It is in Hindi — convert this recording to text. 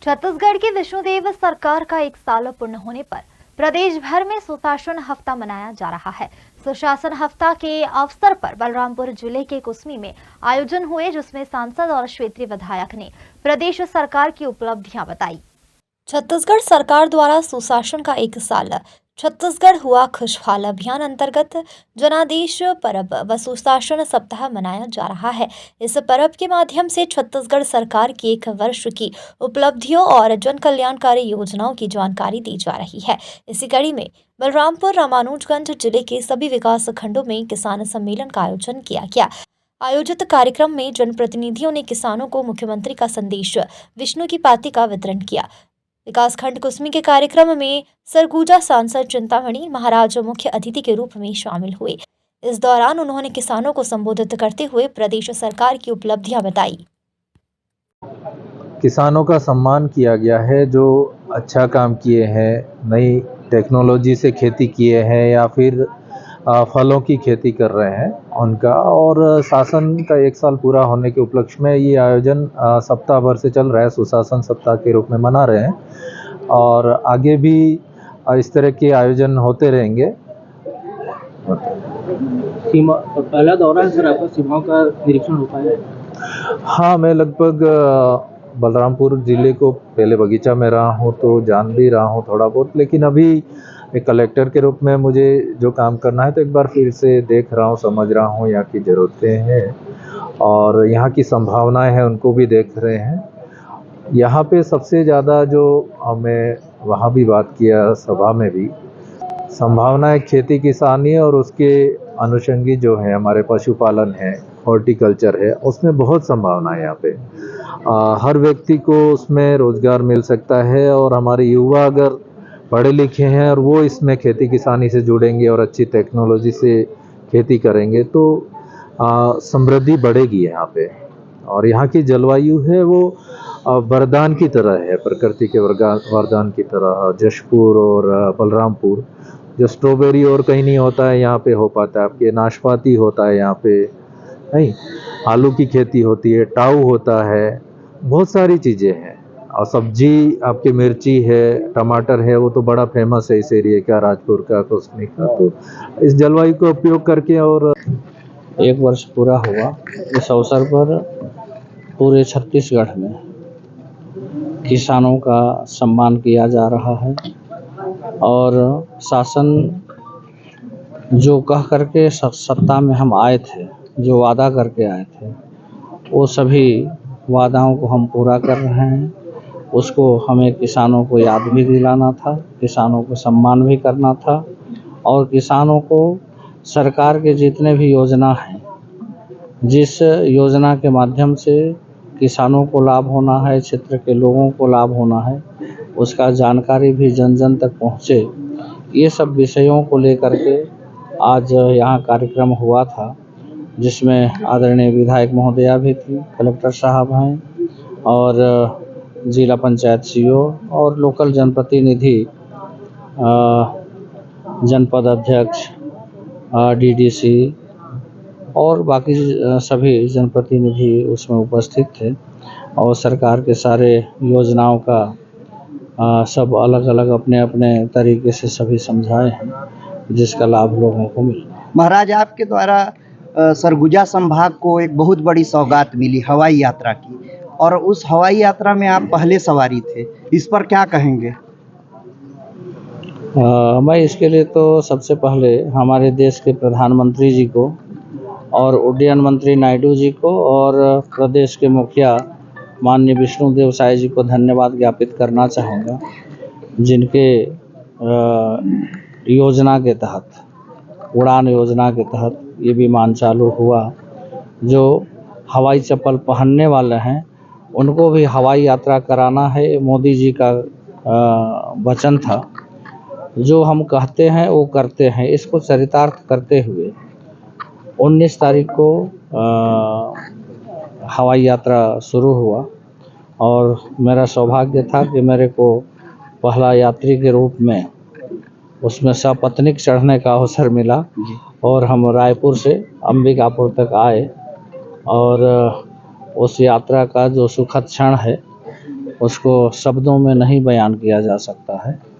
छत्तीसगढ़ की विष्णुदेव सरकार का 1 साल पूर्ण होने पर प्रदेश भर में सुशासन हफ्ता मनाया जा रहा है। सुशासन हफ्ता के अवसर पर बलरामपुर जिले के कुसमी में आयोजन हुए, जिसमें सांसद और क्षेत्रीय विधायक ने प्रदेश सरकार की उपलब्धियां बताई। छत्तीसगढ़ सरकार द्वारा सुशासन का 1 साल छत्तीसगढ़ हुआ खुशहाल अभियान अंतर्गत जनादेश पर्व व सुशासन सप्ताह मनाया जा रहा है। इस पर्व के माध्यम से छत्तीसगढ़ सरकार की 1 वर्ष की उपलब्धियों और जन कल्याणकारी योजनाओं की जानकारी दी जा रही है। इसी कड़ी में बलरामपुर रामानुजगंज जिले के सभी विकास खंडों में किसान सम्मेलन का आयोजन किया गया। आयोजित कार्यक्रम में जनप्रतिनिधियों ने किसानों को मुख्यमंत्री का संदेश विष्णु की पाती का वितरण किया। विकासखंड कुसमी के कार्यक्रम में सरगुजा सांसद चिंतामणि महाराज मुख्य अतिथि के रूप में शामिल हुए। इस दौरान उन्होंने किसानों को संबोधित करते हुए प्रदेश सरकार की उपलब्धियां बताई। किसानों का सम्मान किया गया है जो अच्छा काम किए हैं, नई टेक्नोलॉजी से खेती किए हैं या फिर फलों की खेती कर रहे हैं उनका। और शासन का 1 साल पूरा होने के उपलक्ष्य में ये आयोजन सप्ताह भर से चल रहा है, सुशासन सप्ताह के रूप में मना रहे हैं और आगे भी इस तरह के आयोजन होते रहेंगे। सीमा पहला दौरा है सर आपका, सीमाओं का निरीक्षण हो पाया है? हाँ, मैं लगभग बलरामपुर ज़िले को पहले बगीचा में रहा हूँ तो जान भी रहा हूँ थोड़ा बहुत, लेकिन अभी एक कलेक्टर के रूप में मुझे जो काम करना है तो एक बार फिर से देख रहा हूँ, समझ रहा हूँ यहाँ की ज़रूरतें हैं और यहाँ की संभावनाएं हैं उनको भी देख रहे हैं। यहाँ पे सबसे ज़्यादा जो हमें वहाँ भी बात किया सभा में भी, संभावनाएं खेती किसानी और उसके अनुषंगी जो है हमारे पशुपालन है, हॉर्टिकल्चर है, उसमें बहुत संभावना है यहाँ पे। हर व्यक्ति को उसमें रोज़गार मिल सकता है और हमारे युवा अगर पढ़े लिखे हैं और वो इसमें खेती किसानी से जुड़ेंगे और अच्छी टेक्नोलॉजी से खेती करेंगे तो समृद्धि बढ़ेगी यहाँ पे। और यहाँ की जलवायु है वो वरदान की तरह है, प्रकृति के वरदान की तरह। जशपुर और बलरामपुर जो स्ट्रॉबेरी और कहीं नहीं होता है यहाँ पे हो पाता है, आपके नाशपाती होता है यहाँ पे, नहीं आलू की खेती होती है, टाऊ होता है, बहुत सारी चीज़ें हैं। और सब्जी आपकी मिर्ची है, टमाटर है, वो तो बड़ा फेमस है इस एरिया का, राजपुर का, कुसमी का। तो इस जलवायु का उपयोग करके और 1 वर्ष पूरा हुआ, इस अवसर पर पूरे छत्तीसगढ़ में किसानों का सम्मान किया जा रहा है और शासन जो कह करके सत्ता में हम आए थे, जो वादा करके आए थे, वो सभी वादाओं को हम पूरा कर रहे हैं। उसको हमें किसानों को याद भी दिलाना था, किसानों को सम्मान भी करना था और किसानों को सरकार के जितने भी योजना हैं, जिस योजना के माध्यम से किसानों को लाभ होना है, क्षेत्र के लोगों को लाभ होना है, उसका जानकारी भी जन जन तक पहुँचे, ये सब विषयों को लेकर के आज यहाँ कार्यक्रम हुआ था, जिसमें आदरणीय विधायक महोदया भी थी, कलेक्टर साहब हैं और जिला पंचायत सीईओ और लोकल जनप्रतिनिधि, जनपद अध्यक्ष, डीडीसी और बाकी सभी जनप्रतिनिधि उसमें उपस्थित थे और सरकार के सारे योजनाओं का सब अलग अलग अपने अपने तरीके से सभी समझाए हैं, जिसका लाभ लोगों को मिला। महाराज, आपके द्वारा सरगुजा संभाग को एक बहुत बड़ी सौगात मिली हवाई यात्रा की, और उस हवाई यात्रा में आप पहले सवारी थे, इस पर क्या कहेंगे? मैं इसके लिए तो सबसे पहले हमारे देश के प्रधानमंत्री जी को और उड्डयन मंत्री नायडू जी को और प्रदेश के मुखिया माननीय विष्णुदेव साय जी को धन्यवाद ज्ञापित करना चाहूँगा, जिनके योजना के तहत, उड़ान योजना के तहत ये विमान चालू हुआ। जो हवाई चप्पल पहनने वाले हैं उनको भी हवाई यात्रा कराना है, मोदी जी का वचन था। जो हम कहते हैं वो करते हैं, इसको चरितार्थ करते हुए 19 तारीख को हवाई यात्रा शुरू हुआ और मेरा सौभाग्य था कि मेरे को पहला यात्री के रूप में उसमें सपत्नीक चढ़ने का अवसर मिला और हम रायपुर से अंबिकापुर तक आए और उस यात्रा का जो सुखद क्षण है उसको शब्दों में नहीं बयान किया जा सकता है।